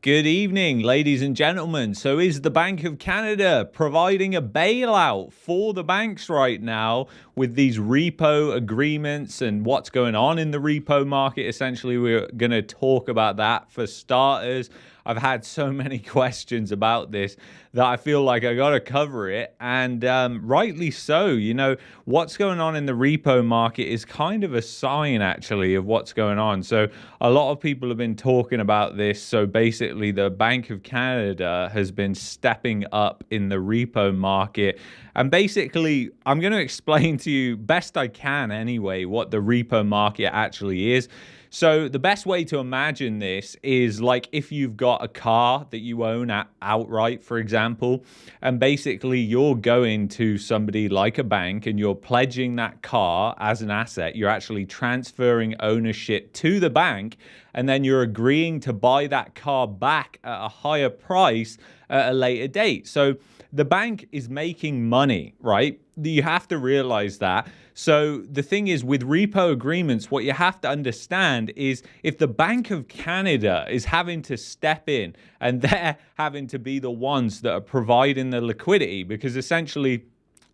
Good evening, ladies and gentlemen. So is the Bank of Canada providing a bailout for the banks right now with these repo agreements and what's going on in the repo market? Essentially, we're going to talk about that for starters. I've had so many questions about this that I feel like I got to cover it, and rightly so. You know, what's going on in the repo market is kind of a sign, actually, of what's going on. So a lot of people have been talking about this. So basically, the Bank of Canada has been stepping up in the repo market. And basically, I'm going to explain to you, best I can anyway, what the repo market actually is. So the best way to imagine this is like if you've got a car that you own outright, for example, and basically you're going to somebody like a bank and you're pledging that car as an asset. You're actually transferring ownership to the bank, and then you're agreeing to buy that car back at a higher price at a later date. So the bank is making money, right? You have to realize that. So the thing is, with repo agreements, what you have to understand is if the Bank of Canada is having to step in and they're having to be the ones that are providing the liquidity, because essentially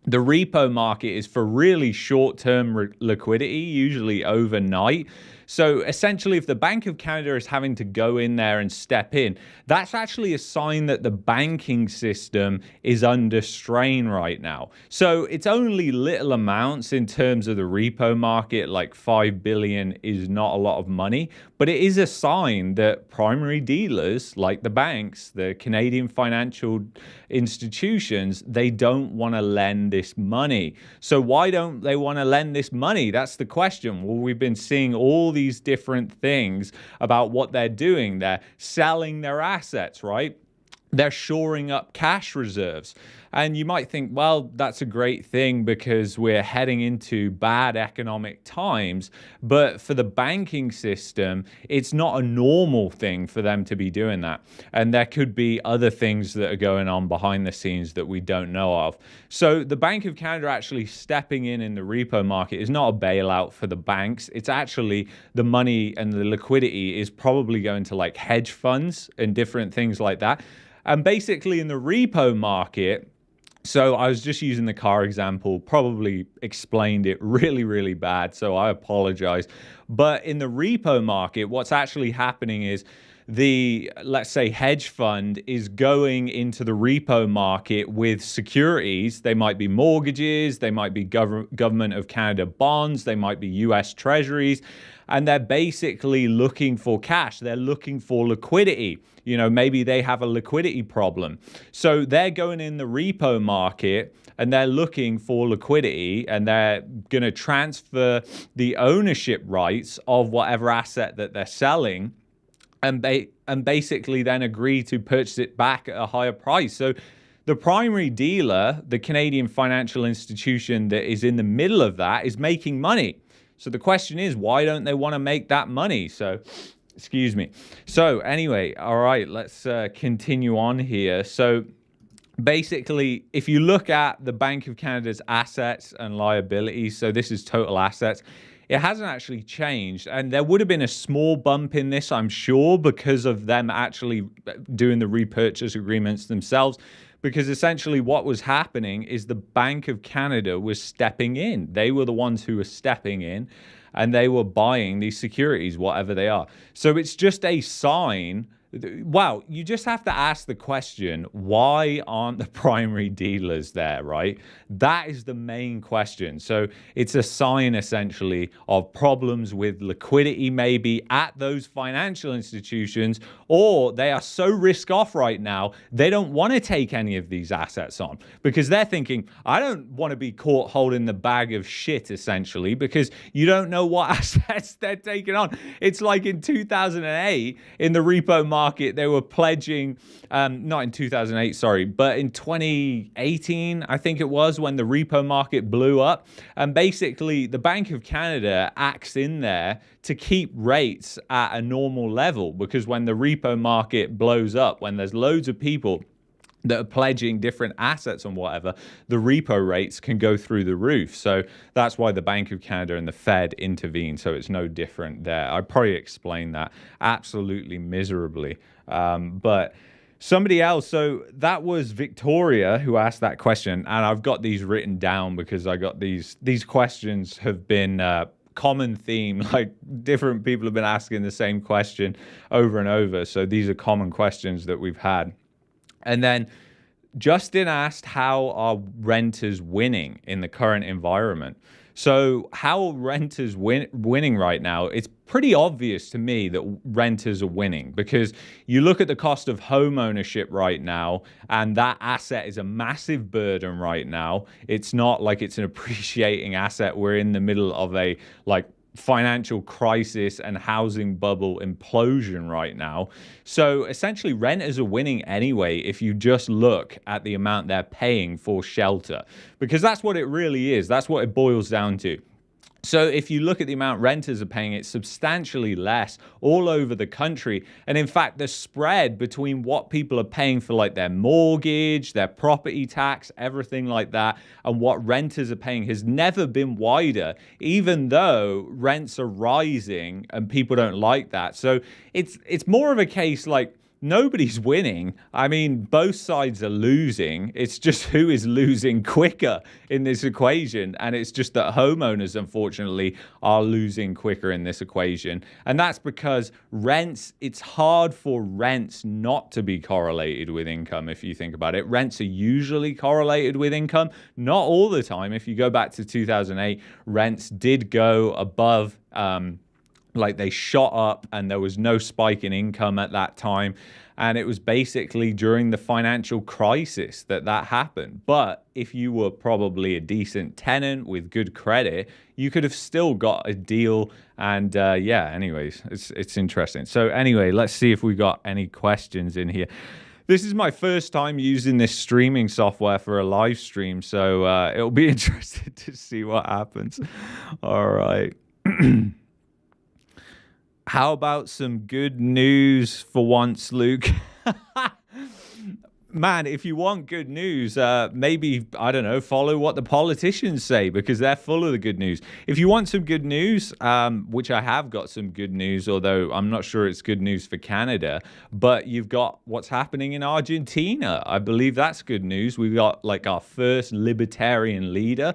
the repo market is for really short-term liquidity, usually overnight. So essentially, if the Bank of Canada is having to go in there and step in, that's actually a sign that the banking system is under strain right now. So it's only little amounts in terms of the repo market, like 5 billion is not a lot of money, but it is a sign that primary dealers like the banks, the Canadian financial institutions, they don't want to lend this money. So why don't they want to lend this money? That's the question. Well, we've been seeing all these different things about what they're doing. They're selling their assets, right? They're shoring up cash reserves. And you might think, well, that's a great thing because we're heading into bad economic times. But for the banking system, it's not a normal thing for them to be doing that. And there could be other things that are going on behind the scenes that we don't know of. So the Bank of Canada actually stepping in the repo market is not a bailout for the banks. It's actually the money and the liquidity is probably going to like hedge funds and different things like that. And basically in the repo market, so I was just using the car example, probably explained it really, really bad, so I apologize. But in the repo market, what's actually happening is let's say, hedge fund is going into the repo market with securities. They might be mortgages, they might be government of Canada bonds, they might be US treasuries, and they're basically looking for cash. They're looking for liquidity. You know, maybe they have a liquidity problem. So they're going in the repo market and they're looking for liquidity, and they're going to transfer the ownership rights of whatever asset that they're selling, and basically then agree to purchase it back at a higher price. So the primary dealer, the Canadian financial institution that is in the middle of that, is making money. So the question is, why don't they want to make that money? So, excuse me. So anyway, all right, let's continue on here. So basically, if you look at the Bank of Canada's assets and liabilities, so this is total assets, it hasn't actually changed. And there would have been a small bump in this, I'm sure, because of them actually doing the repurchase agreements themselves. Because essentially what was happening is the Bank of Canada was stepping in. They were the ones who were stepping in, and they were buying these securities, whatever they are. So it's just a sign. Wow, you just have to ask the question, why aren't the primary dealers there, right? That is the main question. So it's a sign essentially of problems with liquidity maybe at those financial institutions, or they are so risk off right now, they don't want to take any of these assets on because they're thinking, I don't want to be caught holding the bag of shit essentially, because you don't know what assets they're taking on. It's like in 2008 in the repo market, they were pledging, not in 2008, sorry, but in 2018, I think it was, when the repo market blew up. And basically, the Bank of Canada acts in there to keep rates at a normal level, because when the repo market blows up, when there's loads of people that are pledging different assets and whatever, the repo rates can go through the roof. So that's why the Bank of Canada and the Fed intervene. So it's no different there. I probably explained that absolutely miserably. But somebody else, so that was Victoria who asked that question. And I've got these written down because I got these questions have been common theme, like different people have been asking the same question over and over. So these are common questions that we've had. And then Justin asked, how are renters winning in the current environment? So how are renters winning right now? It's pretty obvious to me that renters are winning because you look at the cost of home ownership right now, and that asset is a massive burden right now. It's not like it's an appreciating asset. We're in the middle of a financial crisis and housing bubble implosion right now. So essentially renters are winning anyway if you just look at the amount they're paying for shelter, because that's what it really is. That's what it boils down to. So if you look at the amount renters are paying, it's substantially less all over the country. And in fact, the spread between what people are paying for like their mortgage, their property tax, everything like that, and what renters are paying has never been wider, even though rents are rising and people don't like that. So it's more of a case like, nobody's winning. I mean, both sides are losing. It's just who is losing quicker in this equation. And it's just that homeowners, unfortunately, are losing quicker in this equation. And that's because rents, it's hard for rents not to be correlated with income, if you think about it. Rents are usually correlated with income. Not all the time. If you go back to 2008, rents did go above they shot up and there was no spike in income at that time. And it was basically during the financial crisis that happened. But if you were probably a decent tenant with good credit, you could have still got a deal. And anyways, it's interesting. So anyway, let's see if we got any questions in here. This is my first time using this streaming software for a live stream. So it'll be interesting to see what happens. All right. How about some good news for once, Luke? Man, if you want good news, maybe, I don't know, follow what the politicians say because they're full of the good news. If you want some good news, which I have got some good news, although I'm not sure it's good news for Canada, but you've got what's happening in Argentina. I believe that's good news. We've got our first libertarian leader.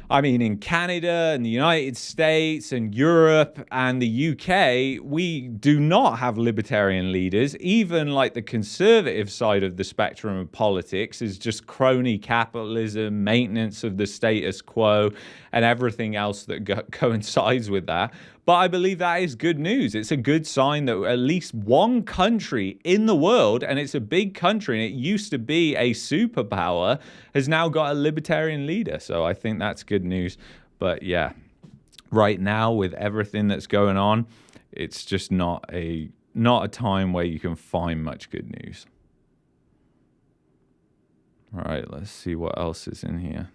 I mean, in Canada and the United States and Europe and the UK, we do not have libertarian leaders. Even the conservative side of the spectrum of politics is just crony capitalism, maintenance of the status quo, and everything else that coincides with that. But I believe that is good news. It's a good sign that at least one country in the world, and it's a big country, and it used to be a superpower, has now got a libertarian leader. So I think that's good news. But yeah, right now with everything that's going on, it's just not a time where you can find much good news. All right, let's see what else is in here.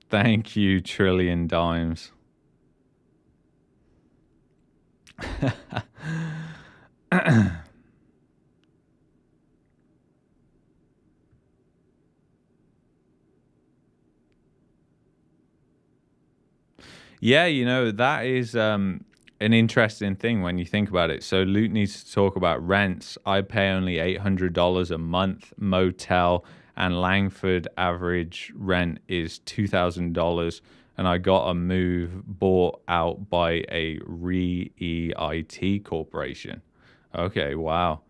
Thank you, Trillion Dimes. Yeah, that is an interesting thing when you think about it. So Luke needs to talk about rents. I pay only $800 a month motel, and Langford average rent is $2,000. And I got a move bought out by a REIT corporation. Okay, wow.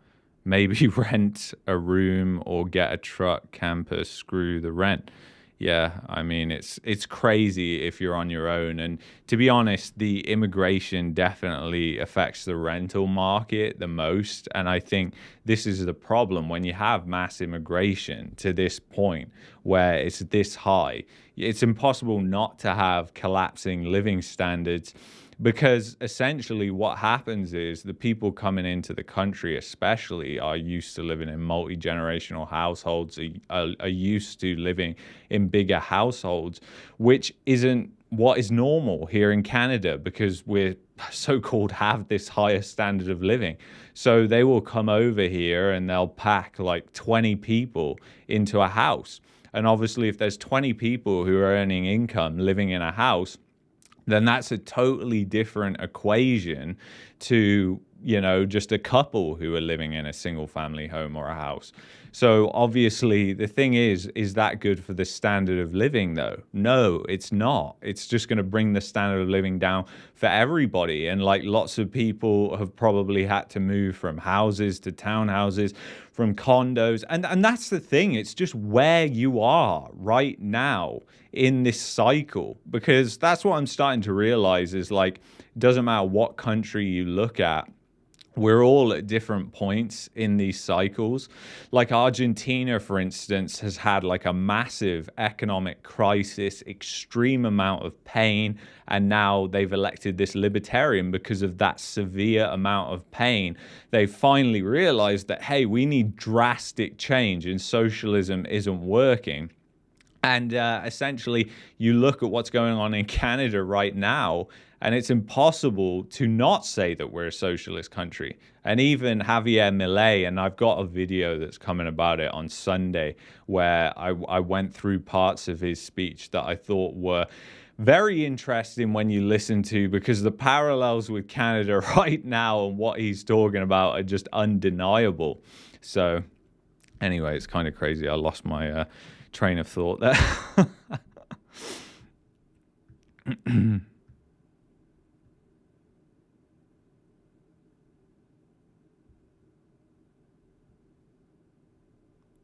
Maybe rent a room or get a truck camper, screw the rent. Yeah, I mean, it's crazy if you're on your own. And to be honest, the immigration definitely affects the rental market the most. And I think this is the problem when you have mass immigration to this point where it's this high. It's impossible not to have collapsing living standards. because essentially what happens is the people coming into the country especially are used to living in multi-generational households, are used to living in bigger households, which isn't what is normal here in Canada because we're so-called have this higher standard of living. So they will come over here and they'll pack like 20 people into a house. And obviously if there's 20 people who are earning income living in a house, then that's a totally different equation to, just a couple who are living in a single family home or a house. So obviously the thing is that good for the standard of living though? No, it's not. It's just going to bring the standard of living down for everybody. And like lots of people have probably had to move from houses to townhouses, from condos. And that's the thing. It's just where you are right now in this cycle, because that's what I'm starting to realize is like, it doesn't matter what country you look at, we're all at different points in these cycles. Like Argentina, for instance, has had like a massive economic crisis, extreme amount of pain, and now they've elected this libertarian because of that severe amount of pain. They finally realized that, hey, we need drastic change and socialism isn't working. And essentially, you look at what's going on in Canada right now, and it's impossible to not say that we're a socialist country. And even Javier Milei, and I've got a video that's coming about it on Sunday, where I went through parts of his speech that I thought were very interesting when you listen to, because the parallels with Canada right now and what he's talking about are just undeniable. So anyway, it's kind of crazy. I lost my train of thought there.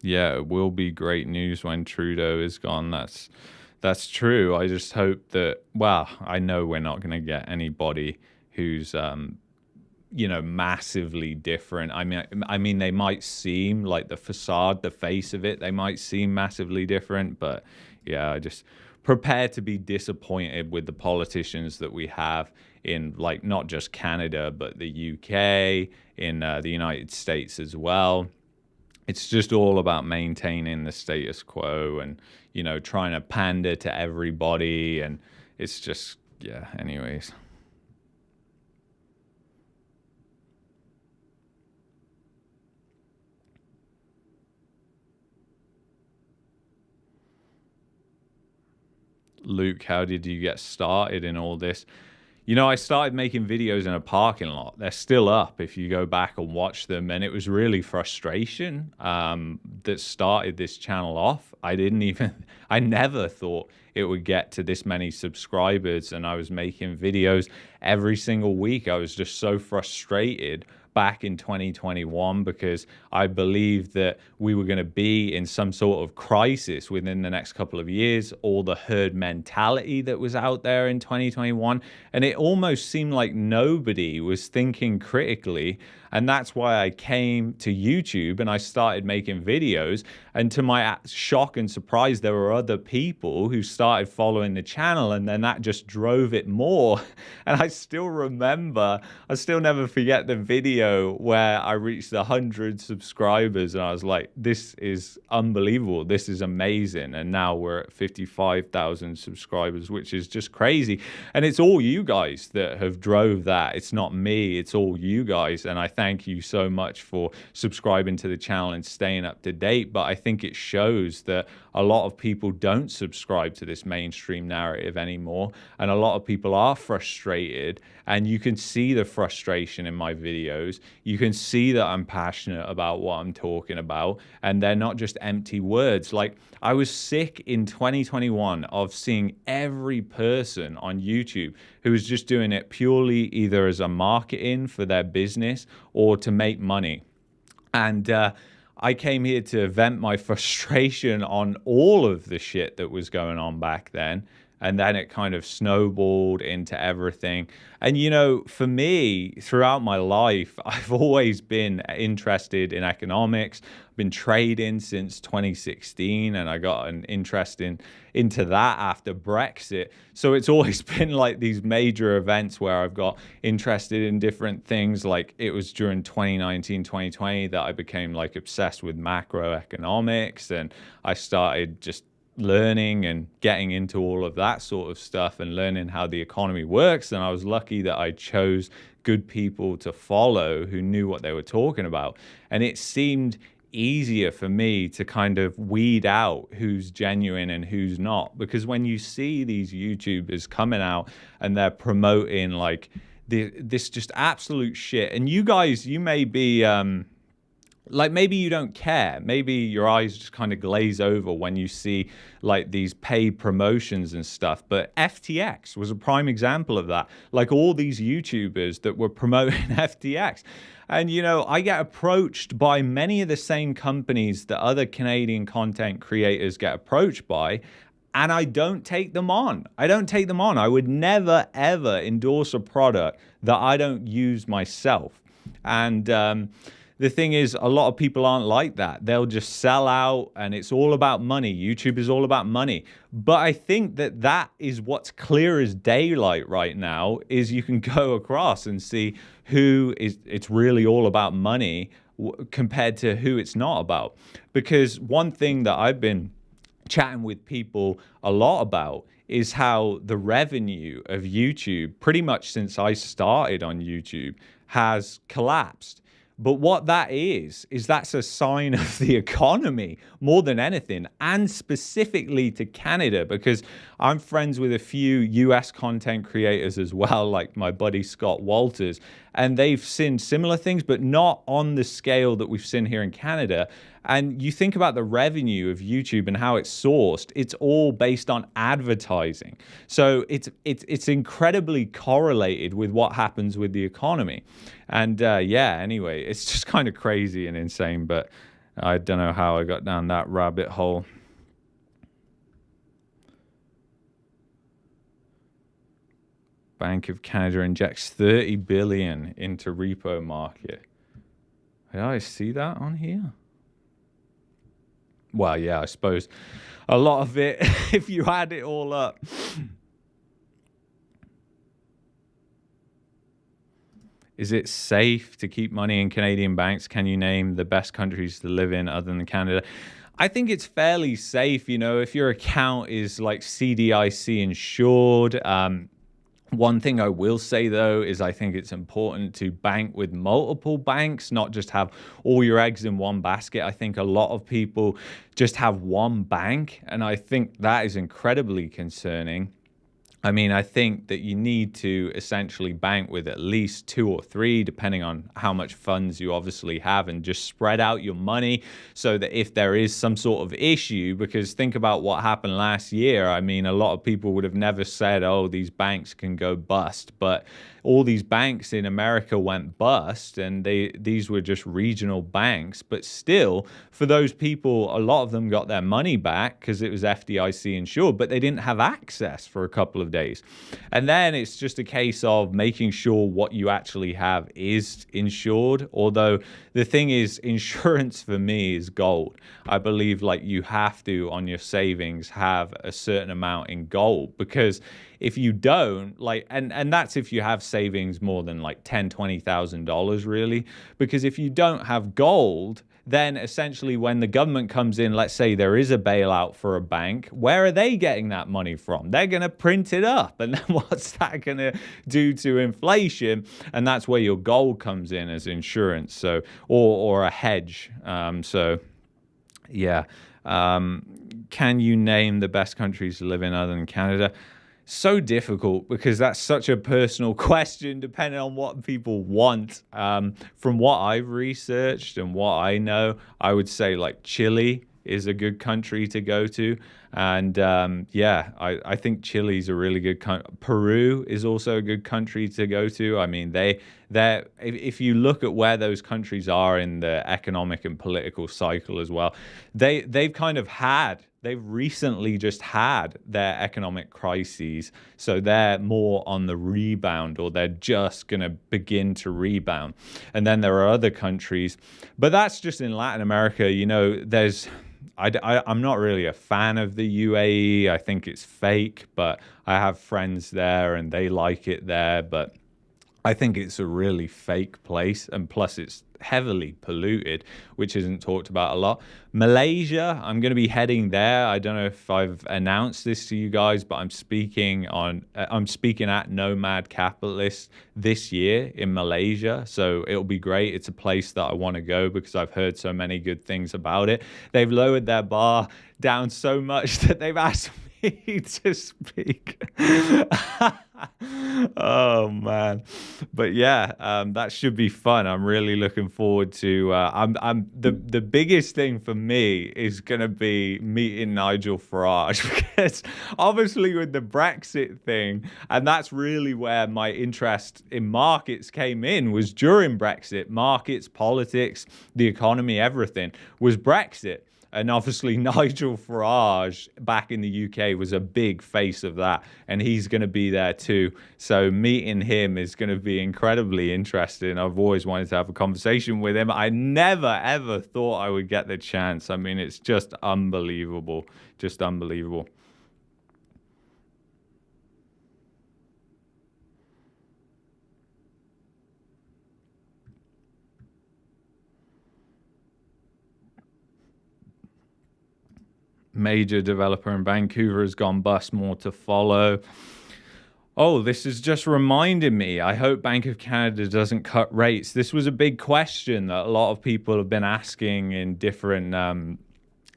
Yeah, it will be great news when Trudeau is gone. That's true. I just hope that, well, I know we're not going to get anybody who's massively different. I mean, they might seem like the facade, the face of it, they might seem massively different, but yeah, I just prepare to be disappointed with the politicians that we have in like not just Canada, but the UK, in the United States as well. It's just all about maintaining the status quo and, trying to pander to everybody. And it's just, yeah, anyways. Luke, how did you get started in all this? I started making videos in a parking lot. They're still up if you go back and watch them. And it was really frustration that started this channel off. I never thought it would get to this many subscribers. And I was making videos every single week. I was just so frustrated back in 2021 because I believed that we were going to be in some sort of crisis within the next couple of years, all the herd mentality that was out there in 2021. And it almost seemed like nobody was thinking critically. And that's why I came to YouTube and I started making videos. And to my shock and surprise, there were other people who started following the channel, and then that just drove it more. And I still never forget the video where I reached 100 subscribers and I was like, this is unbelievable. This is amazing. And now we're at 55,000 subscribers, which is just crazy. And it's all you guys that have drove that. It's not me. It's all you guys. And I thank you so much for subscribing to the channel and staying up to date. But I think it shows that a lot of people don't subscribe to this mainstream narrative anymore. And a lot of people are frustrated. And you can see the frustration in my videos. You can see that I'm passionate about what I'm talking about. And they're not just empty words. Like, I was sick in 2021 of seeing every person on YouTube who was just doing it purely either as a marketing for their business or to make money. And I came here to vent my frustration on all of the shit that was going on back then. and then it kind of snowballed into everything. And for me, throughout my life, I've always been interested in economics. I've been trading since 2016, and I got an interest into that after Brexit. So it's always been like these major events where I've got interested in different things. Like it was during 2019, 2020 that I became like obsessed with macroeconomics, and I started just learning and getting into all of that sort of stuff and learning how the economy works. And I was lucky that I chose good people to follow who knew what they were talking about. And it seemed easier for me to kind of weed out who's genuine and who's not, because when you see these YouTubers coming out and they're promoting like this just absolute shit, and you guys, you may be like, maybe you don't care. Maybe your eyes just kind of glaze over when you see like these paid promotions and stuff. But FTX was a prime example of that. Like all these YouTubers that were promoting FTX. And, I get approached by many of the same companies that other Canadian content creators get approached by. And I don't take them on. I would never, ever endorse a product that I don't use myself. And, the thing is, a lot of people aren't like that. They'll just sell out, and it's all about money. YouTube is all about money. But I think that is what's clear as daylight right now, is you can go across and see who it's really all about money compared to who it's not about. Because one thing that I've been chatting with people a lot about is how the revenue of YouTube, pretty much since I started on YouTube, has collapsed. But what that is that's a sign of the economy more than anything, and specifically to Canada, because I'm friends with a few US content creators as well, like my buddy Scott Walters, and they've seen similar things, but not on the scale that we've seen here in Canada. And you think about the revenue of YouTube and how it's sourced, it's all based on advertising. So it's incredibly correlated with what happens with the economy. And anyway, it's just kind of crazy and insane, but I don't know how I got down that rabbit hole. Bank of Canada injects 30 billion into repo market. Did I see that on here? Well, yeah, I suppose a lot of it, if you add it all up. Is it safe to keep money in Canadian banks? Can you name the best countries to live in other than Canada? I think it's fairly safe, if your account is like CDIC insured. One thing I will say, though, is I think it's important to bank with multiple banks, not just have all your eggs in one basket. I think a lot of people just have one bank, and I think that is incredibly concerning. I mean, I think that you need to essentially bank with at least 2 or 3, depending on how much funds you obviously have, and just spread out your money so that if there is some sort of issue, because think about what happened last year. I mean, a lot of people would have never said, oh, these banks can go bust, but all these banks in America went bust, and these were just regional banks. But still, for those people, a lot of them got their money back because it was FDIC insured, but they didn't have access for a couple of days. And then it's just a case of making sure what you actually have is insured. Although the thing is, insurance for me is gold. I believe like you have to, on your savings, have a certain amount in gold, because if you don't, like, and that's if you have savings more than like $10,000-$20,000 really, because if you don't have gold, then essentially when the government comes in, let's say there is a bailout for a bank, where are they getting that money from? They're going to print it up, and then what's that going to do to inflation? And that's where your gold comes in as insurance, so or a hedge. Can you name the best countries to live in other than Canada? So difficult, because that's such a personal question depending on what people want. From what I've researched and what I know, I would say like Chile is a good country to go to. And I think Chile's a really good country. Peru is also a good country to go to. I mean, if you look at where those countries are in the economic and political cycle as well, they've kind of had they've recently just had their economic crises, so they're more on the rebound, or they're just going to begin to rebound. And then there are other countries, but that's just in Latin America. I'm not really a fan of the UAE. I think it's fake, but I have friends there and they like it there. But I think it's a really fake place, and plus it's heavily polluted, which isn't talked about a lot. Malaysia, I'm going to be heading there. I don't know if I've announced this to you guys, but I'm speaking at Nomad Capitalist this year in Malaysia, so it'll be great. It's a place that I want to go because I've heard so many good things about it. They've lowered their bar down so much that they've asked me to speak. Oh man, but yeah, that should be fun. I'm really looking forward to. I'm the biggest thing for me is gonna be meeting Nigel Farage because obviously with the Brexit thing, and that's really where my interest in markets came in, was during Brexit. Markets, politics, the economy, everything was Brexit. And obviously Nigel Farage back in the UK was a big face of that, and he's going to be there too. So meeting him is going to be incredibly interesting. I've always wanted to have a conversation with him. I never, ever thought I would get the chance. I mean, it's just unbelievable, just unbelievable. Major developer in Vancouver has gone bust, more to follow. Oh, this is just reminding me. I hope Bank of Canada doesn't cut rates. This was a big question that a lot of people have been asking in different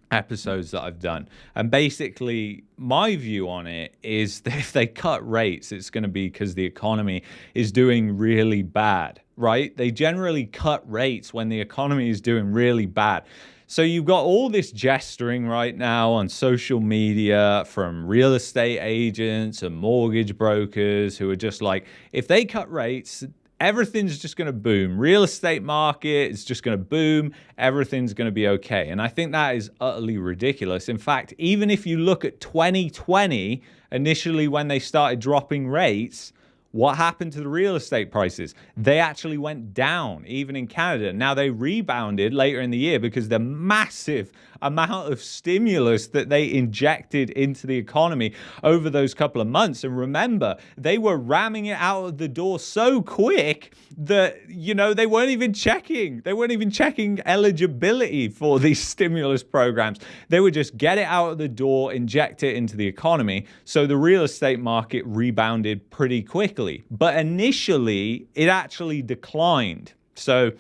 episodes that I've done. And basically, my view on it is that if they cut rates, it's going to be because the economy is doing really bad, right? They generally cut rates when the economy is doing really bad. So you've got all this gesturing right now on social media from real estate agents and mortgage brokers who are just like, if they cut rates, everything's just going to boom. Real estate market is just going to boom. Everything's going to be okay. And I think that is utterly ridiculous. In fact, even if you look at 2020, initially when they started dropping rates, what happened to the real estate prices? They actually went down, even in Canada. Now they rebounded later in the year because the massive amount of stimulus that they injected into the economy over those couple of months. And remember, they were ramming it out of the door so quick that, they weren't even checking. They weren't even checking eligibility for these stimulus programs. They would just get it out of the door, inject it into the economy. So the real estate market rebounded pretty quickly. But initially, it actually declined. So,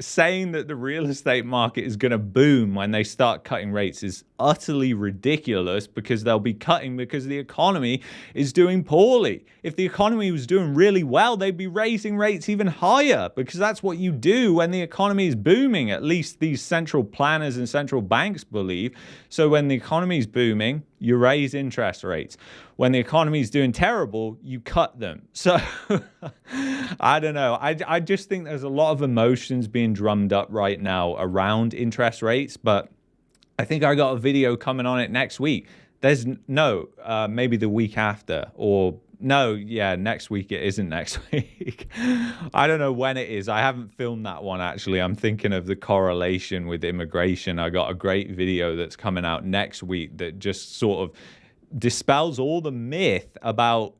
saying that the real estate market is going to boom when they start cutting rates is utterly ridiculous, because they'll be cutting because the economy is doing poorly. If the economy was doing really well, they'd be raising rates even higher, because that's what you do when the economy is booming. At least these central planners and central banks believe. So when the economy is booming, you raise interest rates. When the economy is doing terrible, you cut them. So I don't know. I just think there's a lot of emotions being drummed up right now around interest rates, but I think I got a video coming on it next week. Maybe the week after, or next week. It isn't next week. I don't know when it is. I haven't filmed that one, actually. I'm thinking of the correlation with immigration. I got a great video that's coming out next week that just sort of dispels all the myth about,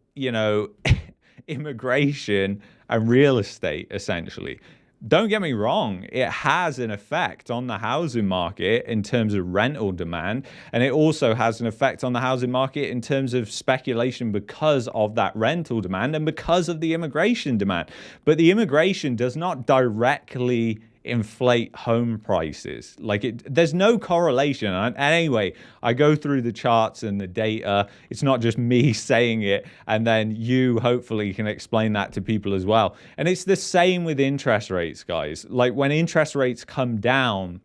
immigration and real estate, essentially. Don't get me wrong, it has an effect on the housing market in terms of rental demand, and it also has an effect on the housing market in terms of speculation because of that rental demand and because of the immigration demand. But the immigration does not directly inflate home prices. There's no correlation. And anyway, I go through the charts and the data. It's not just me saying it, and then you hopefully can explain that to people as well. And it's the same with interest rates, guys. Like when interest rates come down,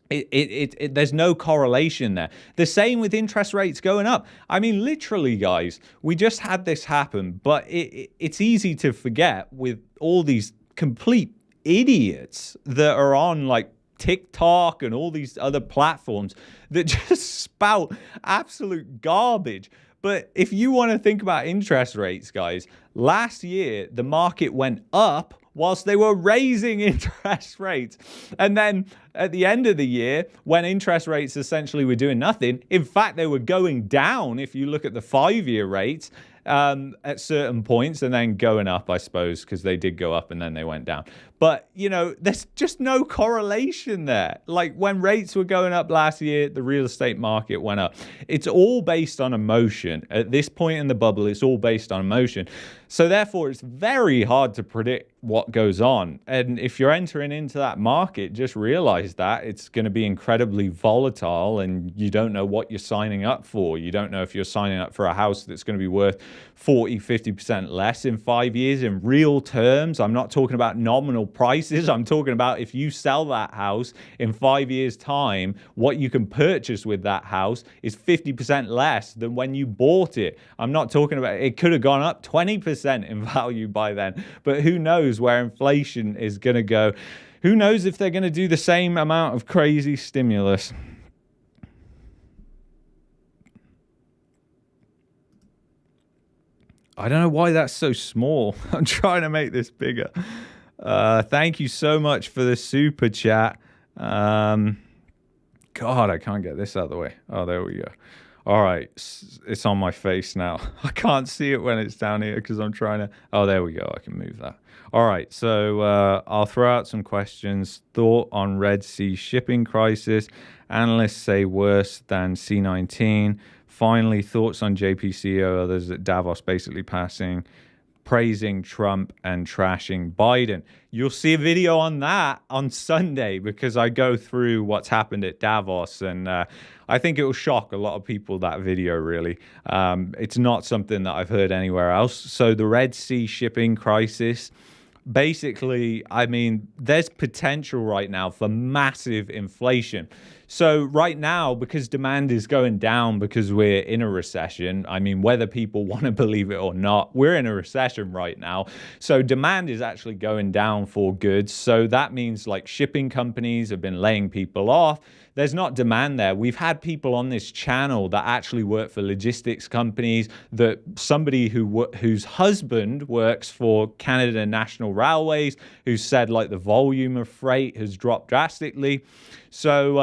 there's no correlation there. The same with interest rates going up. I mean, literally, guys, we just had this happen, but it's easy to forget with all these complete idiots that are on TikTok and all these other platforms that just spout absolute garbage. But if you want to think about interest rates, guys, last year the market went up whilst they were raising interest rates. And then at the end of the year, when interest rates essentially were doing nothing, in fact, they were going down if you look at the 5-year rates at certain points, and then going up, I suppose, because they did go up and then they went down. But, you know, there's just no correlation there. Like when rates were going up last year, the real estate market went up. It's all based on emotion. At this point in the bubble, it's all based on emotion. So therefore, it's very hard to predict what goes on. And if you're entering into that market, just realize that it's going to be incredibly volatile and you don't know what you're signing up for. You don't know if you're signing up for a house that's going to be worth 40, 50% less in 5 years in real terms. I'm not talking about nominal prices. I'm talking about if you sell that house in 5 years' time, what you can purchase with that house is 50% less than when you bought it. I'm not talking about it could have gone up 20% in value by then, but who knows where inflation is going to go. Who knows if they're going to do the same amount of crazy stimulus. I don't know why that's so small. I'm trying to make this bigger. Thank you so much for the super chat. God, I can't get this out of the way. Oh, there we go. All right, it's on my face now. I can't see it when it's down here because I'm trying to... Oh, there we go. I can move that. All right, so I'll throw out some questions. Thought on Red Sea shipping crisis. Analysts say worse than C-19. Finally, thoughts on JPCO, others at Davos basically praising Trump and trashing Biden. You'll see a video on that on Sunday because I go through what's happened at Davos, and I think it will shock a lot of people, that video, really. It's not something that I've heard anywhere else. So the Red Sea shipping crisis, basically, I mean, there's potential right now for massive inflation. So right now, because demand is going down because we're in a recession, I mean, whether people want to believe it or not, we're in a recession right now. So demand is actually going down for goods. So that means like shipping companies have been laying people off. There's not demand there. We've had people on this channel that actually work for logistics companies, that somebody whose husband works for Canada National Railways, who said like the volume of freight has dropped drastically. So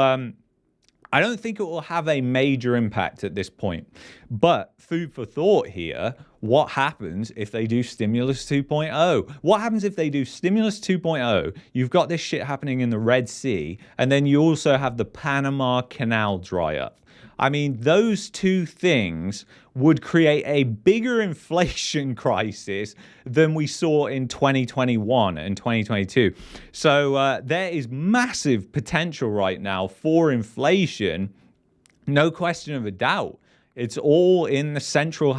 I don't think it will have a major impact at this point. But food for thought here, what happens if they do Stimulus 2.0? What happens if they do Stimulus 2.0? You've got this shit happening in the Red Sea, and then you also have the Panama Canal dry up. I mean, those two things would create a bigger inflation crisis than we saw in 2021 and 2022. So there is massive potential right now for inflation, no question of a doubt. It's all in the central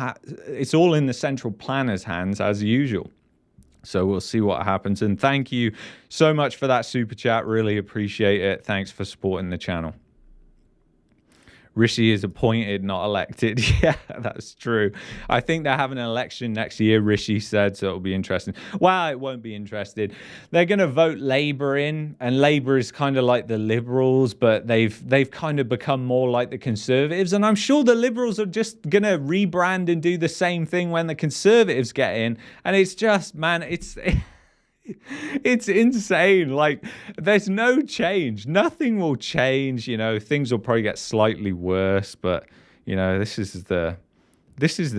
planner's hands as usual. So we'll see what happens. And thank you so much for that super chat. Really appreciate it. Thanks for supporting the channel. Rishi is appointed, not elected. Yeah, that's true. I think they're having an election next year, Rishi said, so it'll be interesting. Well, it won't be interesting. They're going to vote Labour in, and Labour is kind of like the Liberals, but they've kind of become more like the Conservatives. And I'm sure the Liberals are just going to rebrand and do the same thing when the Conservatives get in. And it's just, man, it's insane. Like, there's no change. Nothing will change. You know, things will probably get slightly worse, but you know, this is the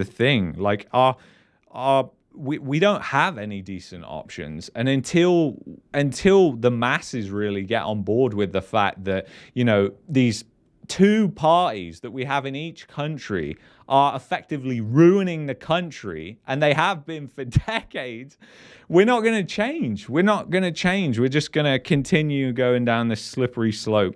thing. Like, we don't have any decent options, and until the masses really get on board with the fact that, you know, these two parties that we have in each country are effectively ruining the country, and they have been for decades, we're not going to change. We're not going to change. We're just going to continue going down this slippery slope.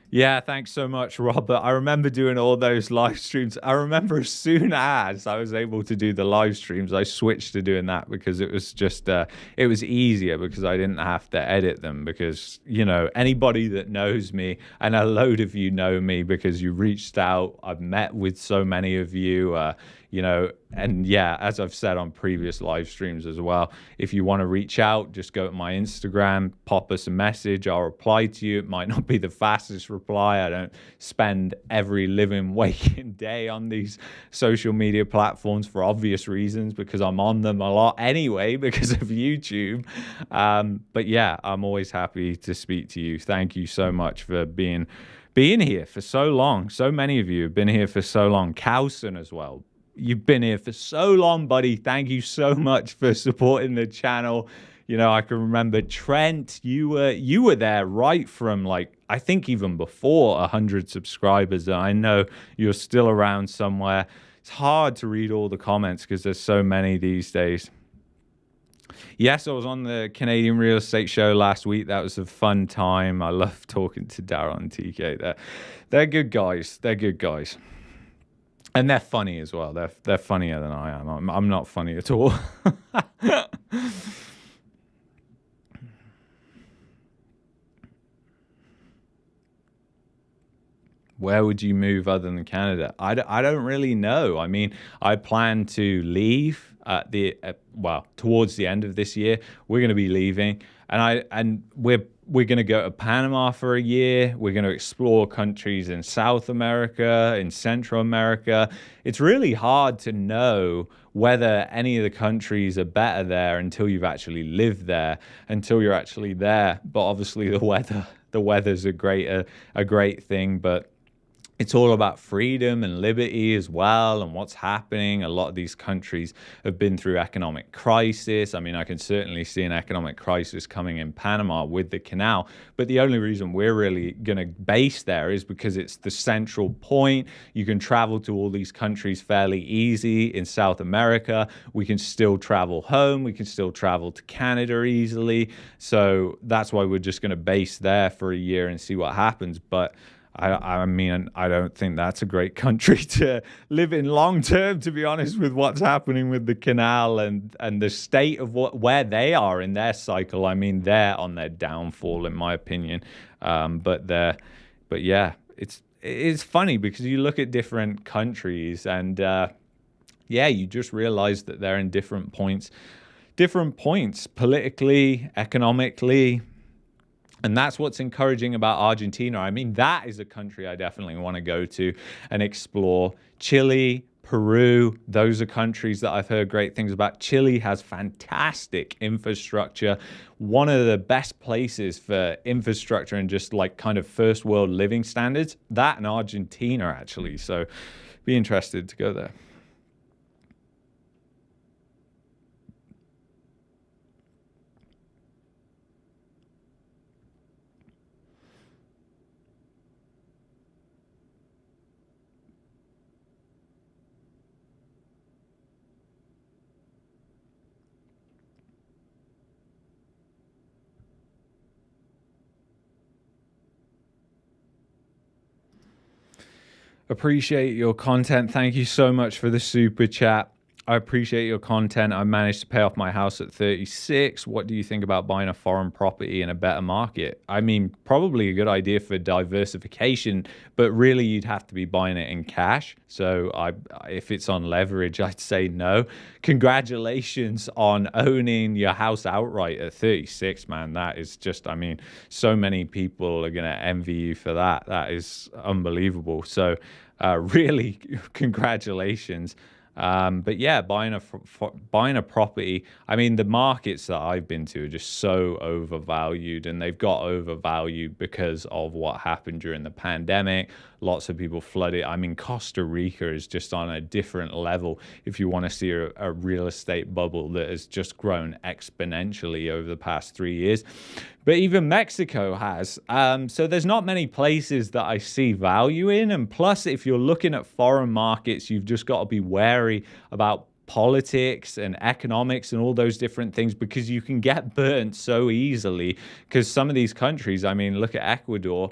Yeah, thanks so much, Robert. I remember doing all those live streams. I remember as soon as I was able to do the live streams, I switched to doing that because it was just, it was easier because I didn't have to edit them because, you know, anybody that knows me, and a load of you know me because you reached out, I've met with so many of you, And yeah, as I've said on previous live streams as well, if you want to reach out, just go to my Instagram, pop us a message. I'll reply to you. It might not be the fastest reply. I don't spend every living waking day on these social media platforms for obvious reasons, because I'm on them a lot anyway because of YouTube. But yeah, I'm always happy to speak to you. Thank you so much for being here for so long. So many of you have been here for so long. Cowson as well. You've been here for so long, buddy. Thank you so much for supporting the channel. I can remember Trent, you were there right from, like, I think even before 100 subscribers. I know you're still around somewhere. It's hard to read all the comments because there's so many these days. Yes, I was on the Canadian Real Estate Show last week. That was a fun time. I love talking to Daryl and TK. They're good guys. They're good guys. And they're funny as well. They're funnier than I am. I'm not funny at all. Where would you move other than Canada? I don't really know. I mean, I plan to leave towards the end of this year. We're going to be leaving, and we're going to go to Panama for a year. We're going to explore countries in South America, in Central America. It's really hard to know whether any of the countries are better there until you've actually lived there, until you're actually there. But obviously the weather's a great thing, but it's all about freedom and liberty as well, and what's happening. A lot of these countries have been through economic crisis. I mean, I can certainly see an economic crisis coming in Panama with the canal, but the only reason we're really going to base there is because it's the central point. You can travel to all these countries fairly easy. In South America, we can still travel home. We can still travel to Canada easily. So that's why we're just going to base there for a year and see what happens. But I mean, I don't think that's a great country to live in long term, to be honest, with what's happening with the canal and the state of where they are in their cycle. I mean, they're on their downfall, in my opinion. But yeah, it's funny because you look at different countries and you just realize that they're in different points politically, economically. And that's what's encouraging about Argentina. I mean, that is a country I definitely want to go to and explore. Chile, Peru, those are countries that I've heard great things about. Chile has fantastic infrastructure, one of the best places for infrastructure and just like kind of first world living standards. That and Argentina, actually. So be interested to go there. Appreciate your content. Thank you so much for the super chat. I appreciate your content. I managed to pay off my house at 36. What do you think about buying a foreign property in a better market? I mean, probably a good idea for diversification, but really you'd have to be buying it in cash. So if it's on leverage, I'd say no. Congratulations on owning your house outright at 36, man. That is just, I mean, so many people are going to envy you for that. That is unbelievable. So really, congratulations. But yeah, buying a property, I mean, the markets that I've been to are just so overvalued, and they've got overvalued because of what happened during the pandemic. Lots of people flooded. I mean, Costa Rica is just on a different level if you want to see a real estate bubble that has just grown exponentially over the past 3 years. But even Mexico has. So there's not many places that I see value in. And plus, if you're looking at foreign markets, you've just got to be wary about politics and economics and all those different things, because you can get burnt so easily. Because some of these countries, I mean, look at Ecuador,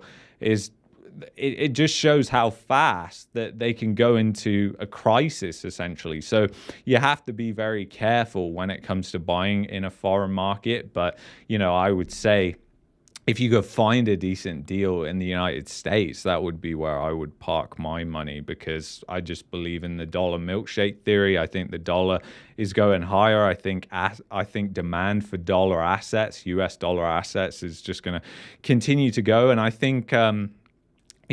it just shows how fast that they can go into a crisis, essentially. So you have to be very careful when it comes to buying in a foreign market. But, I would say if you could find a decent deal in the United States, that would be where I would park my money, because I just believe in the dollar milkshake theory. I think the dollar is going higher. I think demand for dollar assets, US dollar assets, is just going to continue to go. And I think in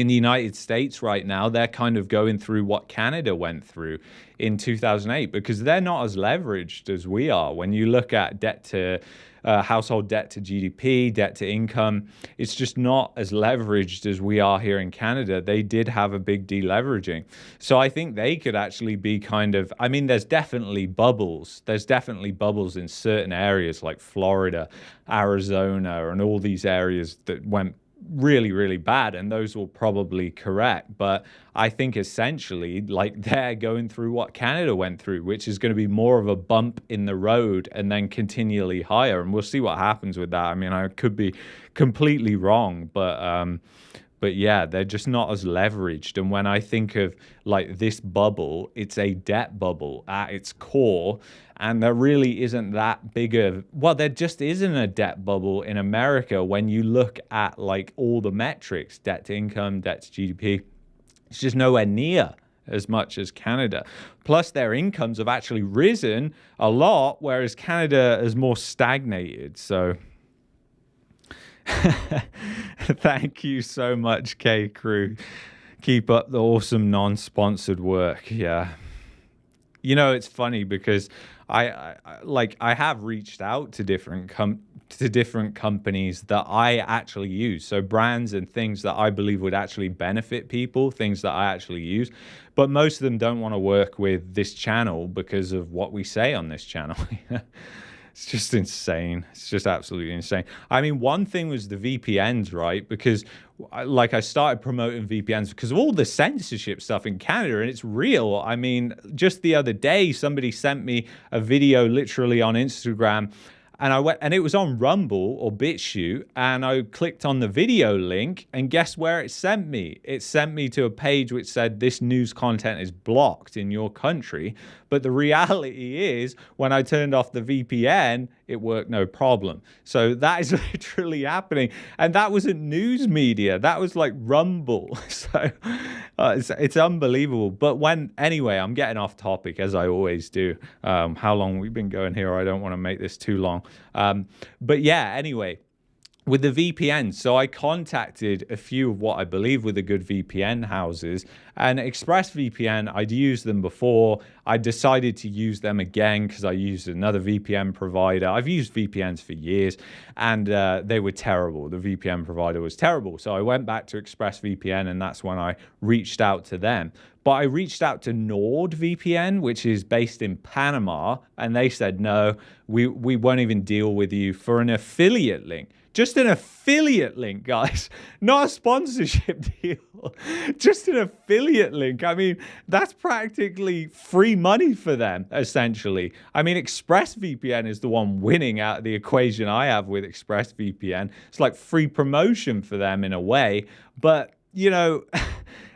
the United States right now, they're kind of going through what Canada went through in 2008, because they're not as leveraged as we are. When you look at debt to household debt to GDP, debt to income, it's just not as leveraged as we are here in Canada. They did have a big deleveraging. So I think they could actually be kind of, I mean, there's definitely bubbles. There's definitely bubbles in certain areas like Florida, Arizona, and all these areas that went really, really bad, and those will probably correct. But I think essentially, like, they're going through what Canada went through, which is going to be more of a bump in the road and then continually higher. And we'll see what happens with that. I mean, I could be completely wrong, but yeah, they're just not as leveraged. And when I think of like this bubble, it's a debt bubble at its core. And there really isn't that big of, well, there just isn't a debt bubble in America when you look at like all the metrics, debt to income, debt to GDP. It's just nowhere near as much as Canada. Plus, their incomes have actually risen a lot, whereas Canada has more stagnated. So thank you so much, K Crew. Keep up the awesome non-sponsored work. Yeah. You know, it's funny because I have reached out to different companies that I actually use. So brands and things that I believe would actually benefit people, things that I actually use. But most of them don't want to work with this channel because of what we say on this channel. It's just insane. It's just absolutely insane. I mean, one thing was the VPNs, right? Because I started promoting VPNs because of all the censorship stuff in Canada, and it's real. I mean, just the other day, somebody sent me a video literally on Instagram, and I went, and it was on Rumble or BitChute, and I clicked on the video link, and guess where it sent me? It sent me to a page which said this news content is blocked in your country. But the reality is, when I turned off the VPN, it worked no problem. So that is literally happening. And that wasn't news media. That was like Rumble. So it's unbelievable. But anyway, I'm getting off topic as I always do. How long we've been going here, I don't want to make this too long. But yeah, anyway. With the VPN, so I contacted a few of what I believe were the good VPN houses, and ExpressVPN, I'd used them before. I decided to use them again because I used another VPN provider. I've used VPNs for years, and they were terrible. The VPN provider was terrible. So I went back to ExpressVPN, and that's when I reached out to them. But I reached out to NordVPN, which is based in Panama, and they said, no, we won't even deal with you for an affiliate link. Just an affiliate link, guys. Not a sponsorship deal. Just an affiliate link. I mean, that's practically free money for them, essentially. I mean, ExpressVPN is the one winning out of the equation I have with ExpressVPN. It's like free promotion for them in a way. But, you know,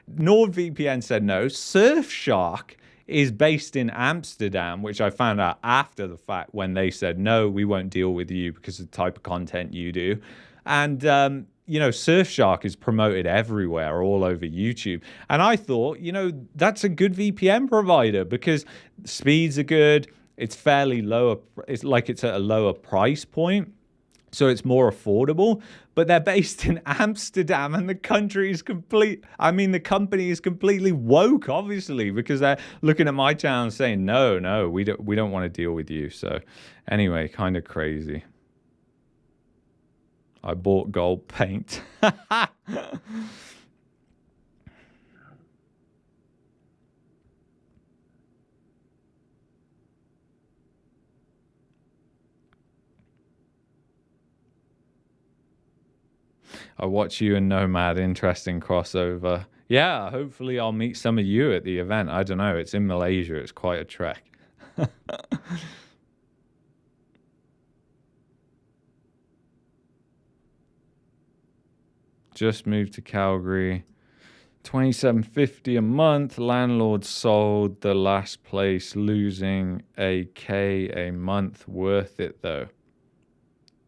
NordVPN said no. Surfshark is based in Amsterdam, which I found out after the fact when they said, no, we won't deal with you because of the type of content you do. And, you know, Surfshark is promoted everywhere, all over YouTube. And I thought, you know, that's a good VPN provider because speeds are good. It's fairly lower. It's like it's at a lower price point. So it's more affordable, but they're based in Amsterdam, and the country is the company is completely woke, obviously, because they're looking at my channel and saying, no, we don't want to deal with you. So anyway, kind of crazy. I bought gold paint. I watch you and Nomad, interesting crossover. Yeah, hopefully I'll meet some of you at the event. I don't know, it's in Malaysia, it's quite a trek. Just moved to Calgary. $27.50 a month. Landlord sold the last place, losing $1,000 a month. Worth it though.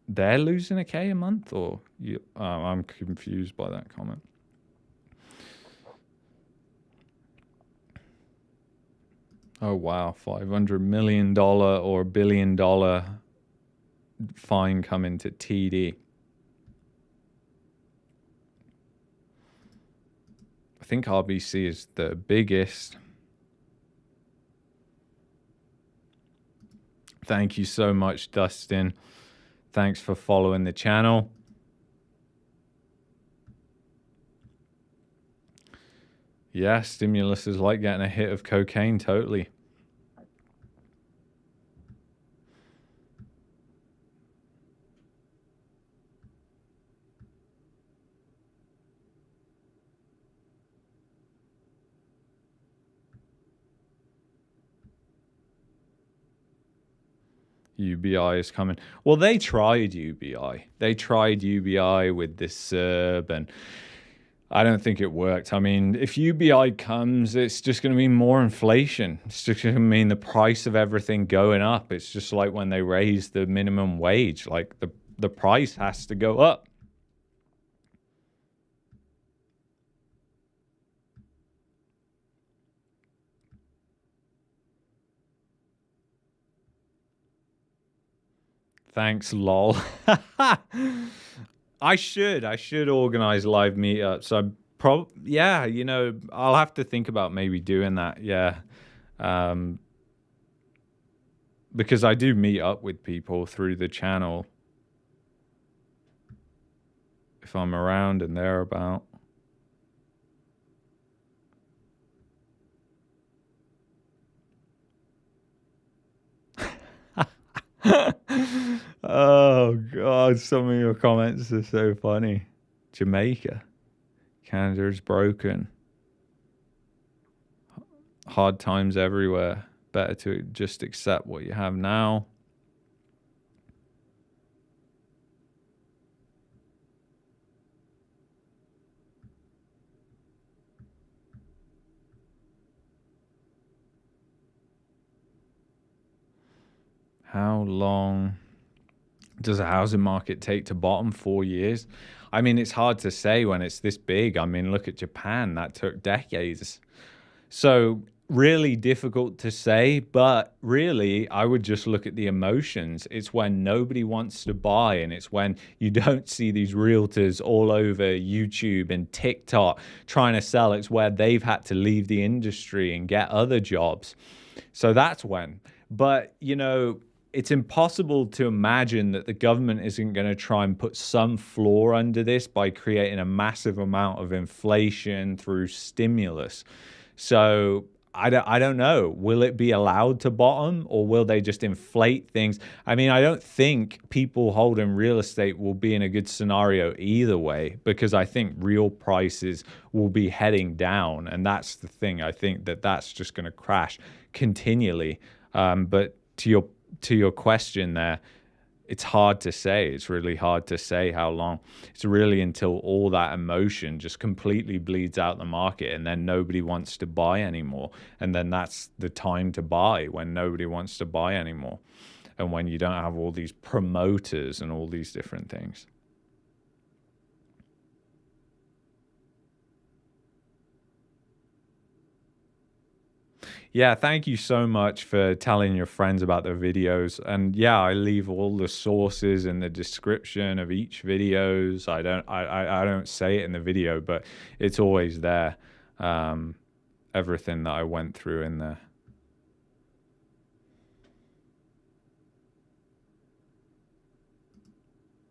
they're losing a K a month, or you? I'm confused by that comment. Oh wow, $500 million or $1 billion fine coming to TD. I think RBC is the biggest. Thank you so much, Dustin. Thanks for following the channel. Yeah, stimulus is like getting a hit of cocaine, totally. UBI is coming. Well, they tried UBI. They tried UBI with this SERB, and I don't think it worked. I mean, if UBI comes, it's just going to be more inflation. It's just going to mean the price of everything going up. It's just like when they raised the minimum wage, like the price has to go up. Thanks, lol. I should organize live meetups. Yeah, you know, I'll have to think about maybe doing that. Yeah. Because I do meet up with people through the channel if I'm around and they're about. Oh God, some of your comments are so funny. Jamaica. Canada's broken. Hard times everywhere. Better to just accept what you have now. How long does a housing market take to bottom? 4 years? I mean, it's hard to say when it's this big. I mean, look at Japan. That took decades. So really difficult to say, but really I would just look at the emotions. It's when nobody wants to buy, and it's when you don't see these realtors all over YouTube and TikTok trying to sell. It's where they've had to leave the industry and get other jobs. So that's when. But, you know, it's impossible to imagine that the government isn't going to try and put some floor under this by creating a massive amount of inflation through stimulus. So I don't know. Will it be allowed to bottom, or will they just inflate things? I mean, I don't think people holding real estate will be in a good scenario either way, because I think real prices will be heading down. And that's the thing. I think that that's just going to crash continually. But to your question there, it's hard to say. It's really hard to say how long. It's really until all that emotion just completely bleeds out the market, and then nobody wants to buy anymore. And then that's the time to buy, when nobody wants to buy anymore. And when you don't have all these promoters and all these different things. Yeah, thank you so much for telling your friends about the videos. And yeah, I leave all the sources in the description of each videos. I don't say it in the video, but it's always there. Everything that I went through in there.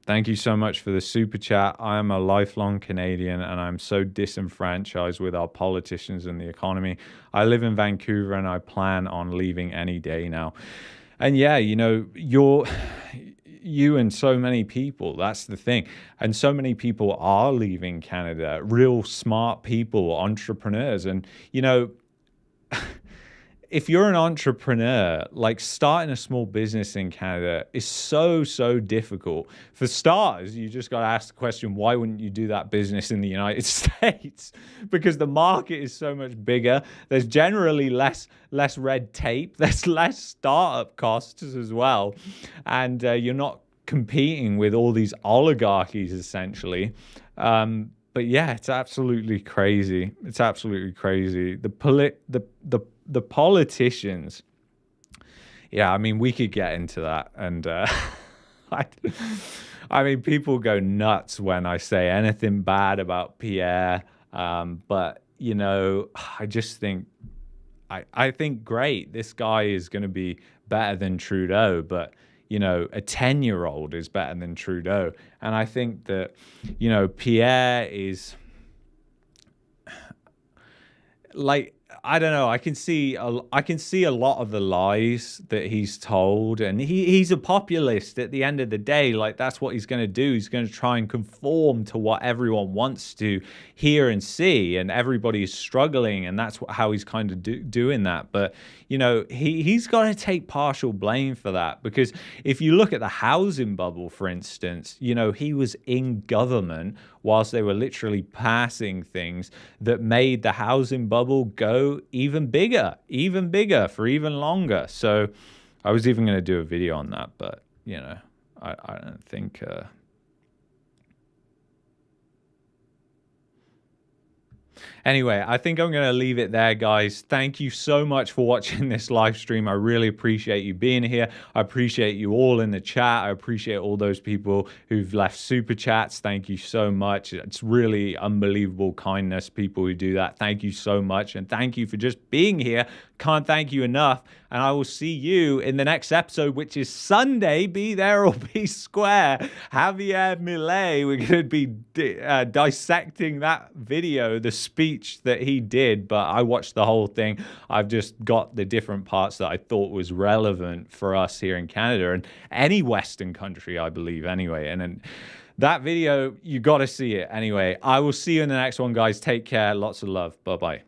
Thank you so much for the super chat. I am a lifelong Canadian, and I'm so disenfranchised with our politicians and the economy. I live in Vancouver, and I plan on leaving any day now. And yeah, you know, you and so many people, that's the thing. And so many people are leaving Canada, real smart people, entrepreneurs. And, you know, if you're an entrepreneur, like starting a small business in Canada is so difficult. For starters, you just got to ask the question, why wouldn't you do that business in the United States? Because the market is so much bigger. There's generally less red tape. There's less startup costs as well. And you're not competing with all these oligarchies essentially. But yeah, it's absolutely crazy. It's absolutely crazy. The politicians. Yeah, I mean, we could get into that, and I, I mean, people go nuts when I say anything bad about Pierre. But you know, I just think I think great. This guy is going to be better than Trudeau, but you know, a 10-year-old is better than Trudeau. And I think that, you know, Pierre is like, I don't know. I can see a lot of the lies that he's told, and he's a populist at the end of the day. Like, that's what he's going to do. He's going to try and conform to what everyone wants to hear and see, and everybody is struggling, and that's how he's kind of doing that. But you know, he's got to take partial blame for that, because if you look at the housing bubble, for instance, you know, he was in government whilst they were literally passing things that made the housing bubble go even bigger for even longer. So I was even going to do a video on that, but you know, I don't think anyway, I think I'm going to leave it there, guys. Thank you so much for watching this live stream. I really appreciate you being here. I appreciate you all in the chat. I appreciate all those people who've left super chats. Thank you so much. It's really unbelievable kindness, people who do that. Thank you so much. And thank you for just being here. Can't thank you enough. And I will see you in the next episode, which is Sunday. Be there or be square. Javier Milei. We're going to be dissecting that video, the speech that he did. But I watched the whole thing. I've just got the different parts that I thought was relevant for us here in Canada and any Western country, I believe, anyway. And then that video, you got to see it anyway. I will see you in the next one, guys. Take care. Lots of love. Bye-bye.